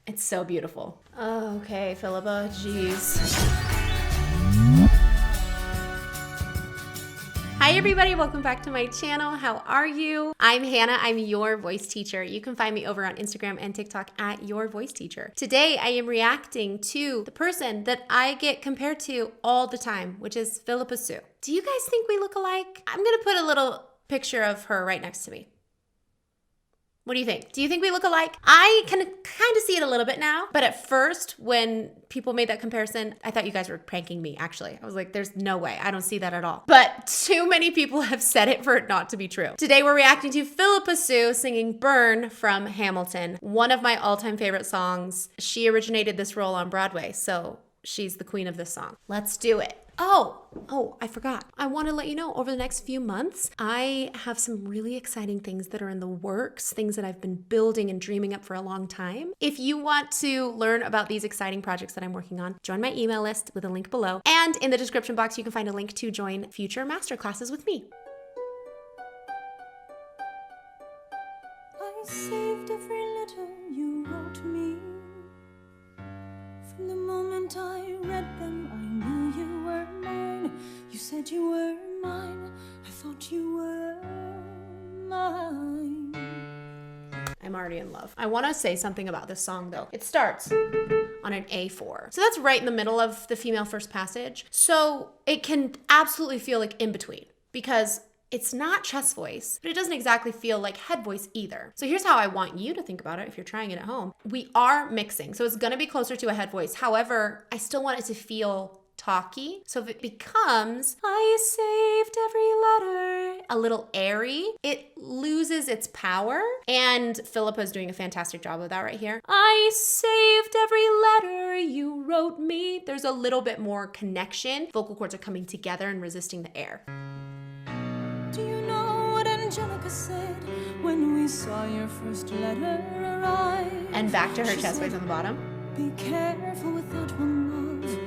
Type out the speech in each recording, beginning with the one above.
It's so beautiful. Okay, Philippa, jeez. Hi everybody, welcome back to my channel. How are you? I'm Hannah, I'm your voice teacher. You can find me over on Instagram and TikTok at your voice teacher. Today I am reacting to the person that I get compared to all the time, which is Philippa Soo. Do you guys think we look alike? I'm gonna put a little picture of her right next to me. What do you think? Do you think we look alike? I can kind of see it a little bit now, but at first when people made that comparison, I thought you guys were pranking me, actually. I was like, there's no way. I don't see that at all. But too many people have said it for it not to be true. Today we're reacting to Philippa Soo singing Burn from Hamilton, one of my all-time favorite songs. She originated this role on Broadway, so she's the queen of this song. Let's do it. Oh, I forgot. I want to let you know over the next few months, I have some really exciting things that are in the works, things that I've been building and dreaming up for a long time. If you want to learn about these exciting projects that I'm working on, join my email list with a link below. And in the description box, you can find a link to join future masterclasses with me. I saved every letter you wrote me. From the moment I read them, I knew you were mine. You said you were mine. I thought you were mine. I'm already in love. I want to say something about this song though. It starts on an A4. So that's right in the middle of the female first passage. So it can absolutely feel like in between because it's not chest voice, but it doesn't exactly feel like head voice either. So here's how I want you to think about it if you're trying it at home. We are mixing, so it's gonna be closer to a head voice. However, I still want it to feel talky. So if it becomes, I saved every letter, a little airy, it loses its power. And Philippa's doing a fantastic job of that right here. I saved every letter you wrote me. There's a little bit more connection. Vocal cords are coming together and resisting the air. Do you know what Angelica said when we saw your first letter arrive? And back to her chest voice on the bottom. Be careful with that one, love.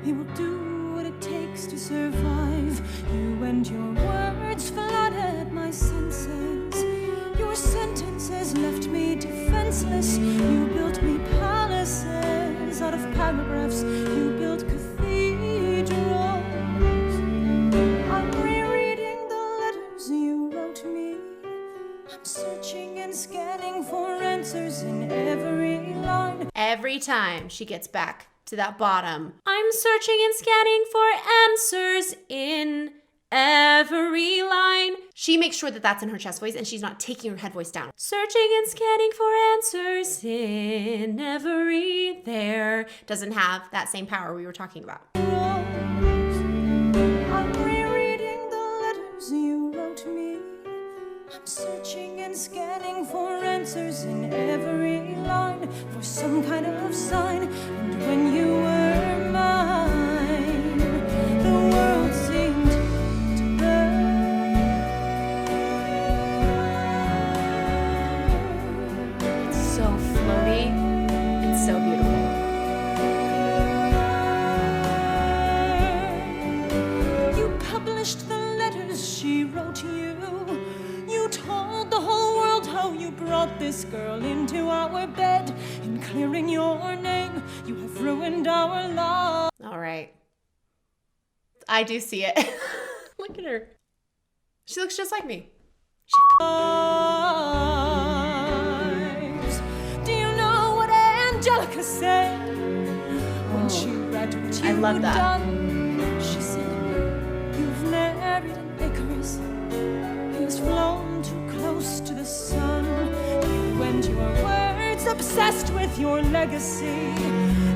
He will do what it takes to survive. You and your words flooded my senses. Your sentences left me defenseless. You built me palaces out of paragraphs. You built cathedrals. I'm rereading the letters you wrote me. I'm searching and scanning for answers in every line. Every time she gets back to that bottom, I'm searching and scanning for answers in every line. She makes sure that that's in her chest voice and she's not taking her head voice down. Searching and scanning for answers in every there. Doesn't have that same power we were talking about. I'm rereading the letters you wrote me. I'm searching and scanning for answers in every line, for some kind of sign. And when you were mine, the world seemed to burn. It's so floaty and so beautiful. You published the letters she wrote you. You told the whole world how you brought this girl into our bed. In clearing your name, you have ruined our love. All right. I do see it. Look at her. She looks just like me. Do you know what Angelica said when she read what you I love that. done? She said, you've married an Icarus. He's flown too close to the sun. You and your words obsessed with your legacy.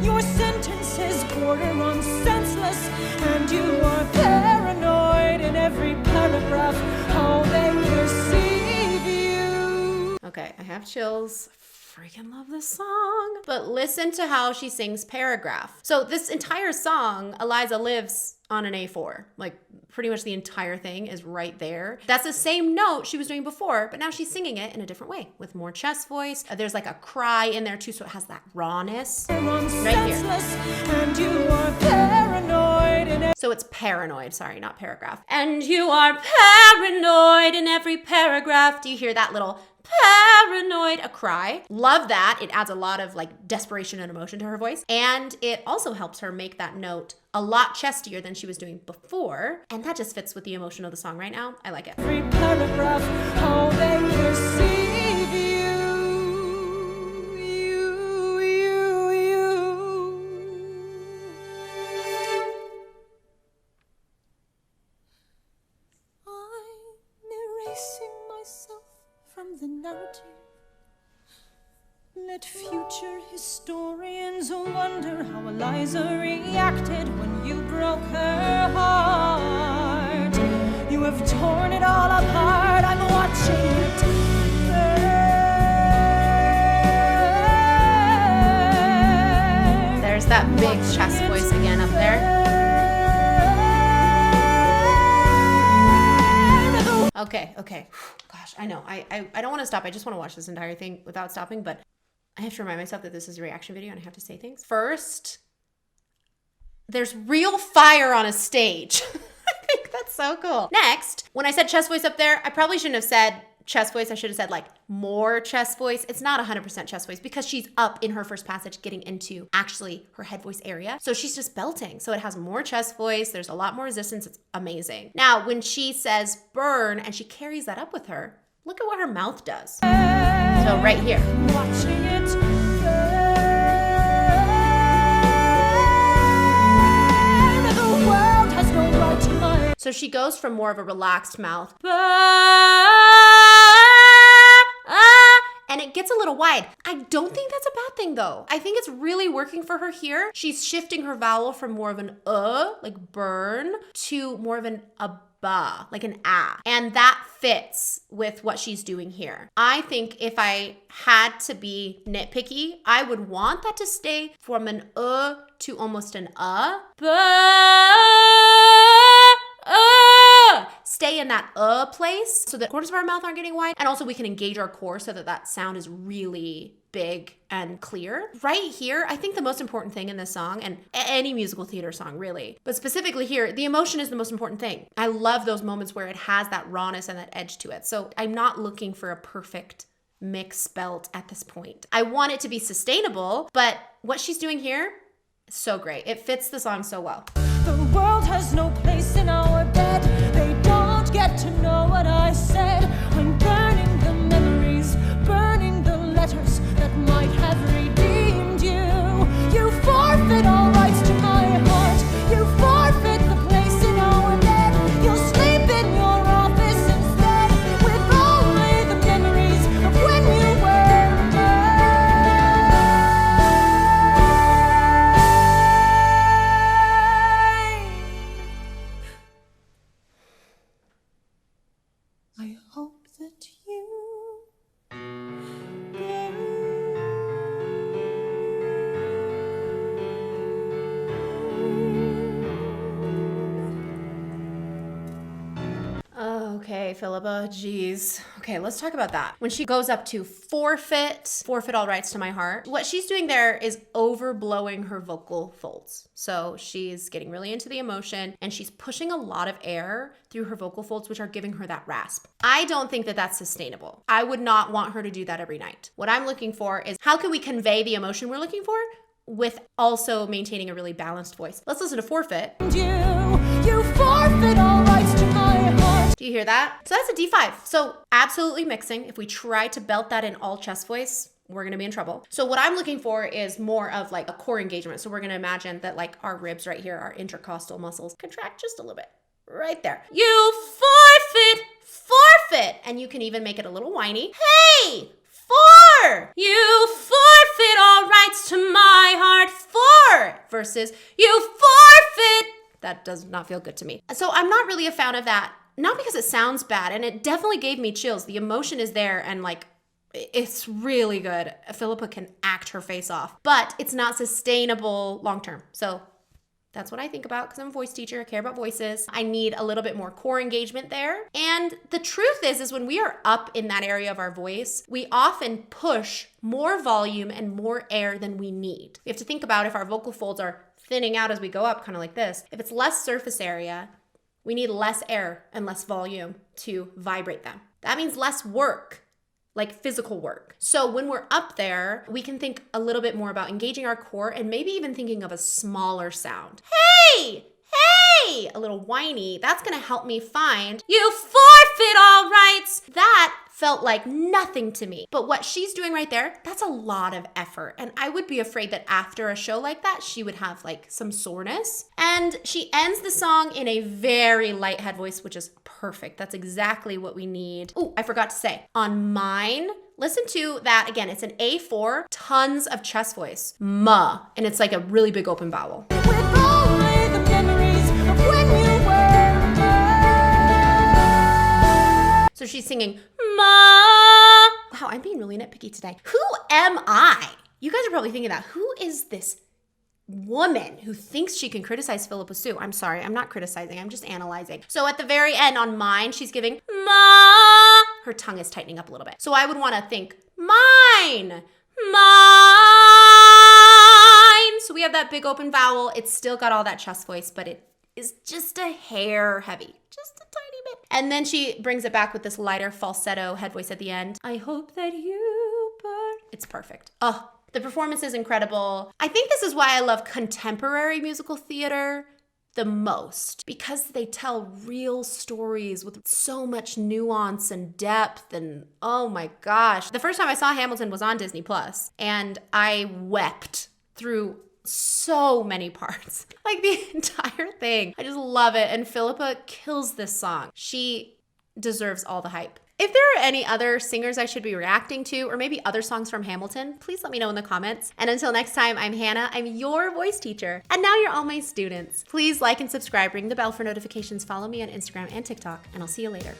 Your sentences border on senseless. And you are paranoid in every paragraph how they perceive you. Okay, I have chills. Freaking love this song. But listen to how she sings paragraph. So this entire song, Eliza lives on an A4. Like pretty much the entire thing is right there. That's the same note she was doing before, but now she's singing it in a different way with more chest voice. There's like a cry in there too, so it has that rawness right here. And you are paranoid. So it's paranoid, sorry, not paragraph. And you are paranoid in every paragraph. Do you hear that little paranoid, a cry. Love that. It adds a lot of like desperation and emotion to her voice. And it also helps her make that note a lot chestier than she was doing before. And that just fits with the emotion of the song right now. I like it. Every paragraph, how they perceive you. I'm erasing myself from the narrative. Let future historians wonder how Eliza reacted when you broke her heart. You have torn it all apart. I'm watching it burn. There's that big chest voice again up there. Okay. Gosh, I know. I don't want to stop. I just want to watch this entire thing without stopping, but I have to remind myself that this is a reaction video and I have to say things. First, there's real fire on a stage. I think that's so cool. Next, when I said chest voice up there, I probably shouldn't have said chest voice. I should have said like more chest voice. It's not 100% chest voice because she's up in her first passage getting into actually her head voice area. So she's just belting. So it has more chest voice. There's a lot more resistance. It's amazing. Now, when she says burn and she carries that up with her, look at what her mouth does. So right here. Watching it burn. The world has no right to my. So she goes from more of a relaxed mouth, and it gets a little wide. I don't think that's a bad thing though. I think it's really working for her here. She's shifting her vowel from more of an like burn, to more of an ba, like an ah. And that fits with what she's doing here. I think if I had to be nitpicky, I would want that to stay from an to almost an stay in that place so that corners of our mouth aren't getting wide, and also we can engage our core so that that sound is really big and clear. Right here, I think the most important thing in this song, and any musical theater song really, but specifically here, the emotion is the most important thing. I love those moments where it has that rawness and that edge to it. So I'm not looking for a perfect mix belt at this point. I want it to be sustainable, but what she's doing here is so great. It fits the song so well. The world has no place in our bed. They don't get to know what I said. I'm burning the memories, burning the letters that might have redeemed you. You forfeit all rights to my heart. You forfeit the place in our bed. You'll sleep in your office instead, with only the memories of when you were mine. I hope that you Okay, Philippa, geez. Okay, let's talk about that. When she goes up to forfeit all rights to my heart, what she's doing there is overblowing her vocal folds. So she's getting really into the emotion and she's pushing a lot of air through her vocal folds, which are giving her that rasp. I don't think that that's sustainable. I would not want her to do that every night. What I'm looking for is how can we convey the emotion we're looking for with also maintaining a really balanced voice. Let's listen to Forfeit. You forfeit all rights to my heart. Do you hear that? So that's a D5. So absolutely mixing. If we try to belt that in all chest voice, we're gonna be in trouble. So what I'm looking for is more of like a core engagement. So we're gonna imagine that like our ribs right here, our intercostal muscles contract just a little bit. Right there. You forfeit. And you can even make it a little whiny. Hey, you forfeit all rights to my heart. Versus you forfeit. That does not feel good to me. So I'm not really a fan of that. Not because it sounds bad, and it definitely gave me chills. The emotion is there, and like, it's really good. Philippa can act her face off, but it's not sustainable long-term. So that's what I think about because I'm a voice teacher. I care about voices. I need a little bit more core engagement there. And the truth is when we are up in that area of our voice, we often push more volume and more air than we need. We have to think about if our vocal folds are thinning out as we go up, kind of like this. If it's less surface area, we need less air and less volume to vibrate them. That means less work. like physical work. So when we're up there, we can think a little bit more about engaging our core and maybe even thinking of a smaller sound. Hey! Hey! A little whiny. That's gonna help me find you forfeit all rights. That felt like nothing to me. But what she's doing right there, that's a lot of effort. And I would be afraid that after a show like that, she would have like some soreness. And she ends the song in a very light head voice, which is perfect. That's exactly what we need. Oh, I forgot to say, on mine, listen to that again. It's an A4, tons of chest voice. Ma. And it's like a really big open vowel. With only the memories of when you were. So she's singing, Ma. Wow, I'm being really nitpicky today. Who am I? You guys are probably thinking that. Who is this woman who thinks she can criticize Philippa Sue? I'm sorry, I'm not criticizing, I'm just analyzing. So at the very end on mine, she's giving, Ma. Her tongue is tightening up a little bit. So I would want to think, mine, mine. So we have that big open vowel. It's still got all that chest voice, but it is just a hair heavy, just a tiny bit. And then she brings it back with this lighter falsetto head voice at the end. I hope that you burn. It's perfect. Oh, the performance is incredible. I think this is why I love contemporary musical theater the most, because they tell real stories with so much nuance and depth, and oh my gosh. The first time I saw Hamilton was on Disney Plus, and I wept through so many parts, like the entire thing. I just love it. And Philippa kills this song. She deserves all the hype. If there are any other singers I should be reacting to, or maybe other songs from Hamilton, please let me know in the comments. And until next time, I'm Hannah. I'm your voice teacher. And now you're all my students. Please like and subscribe, ring the bell for notifications, follow me on Instagram and TikTok, and I'll see you later.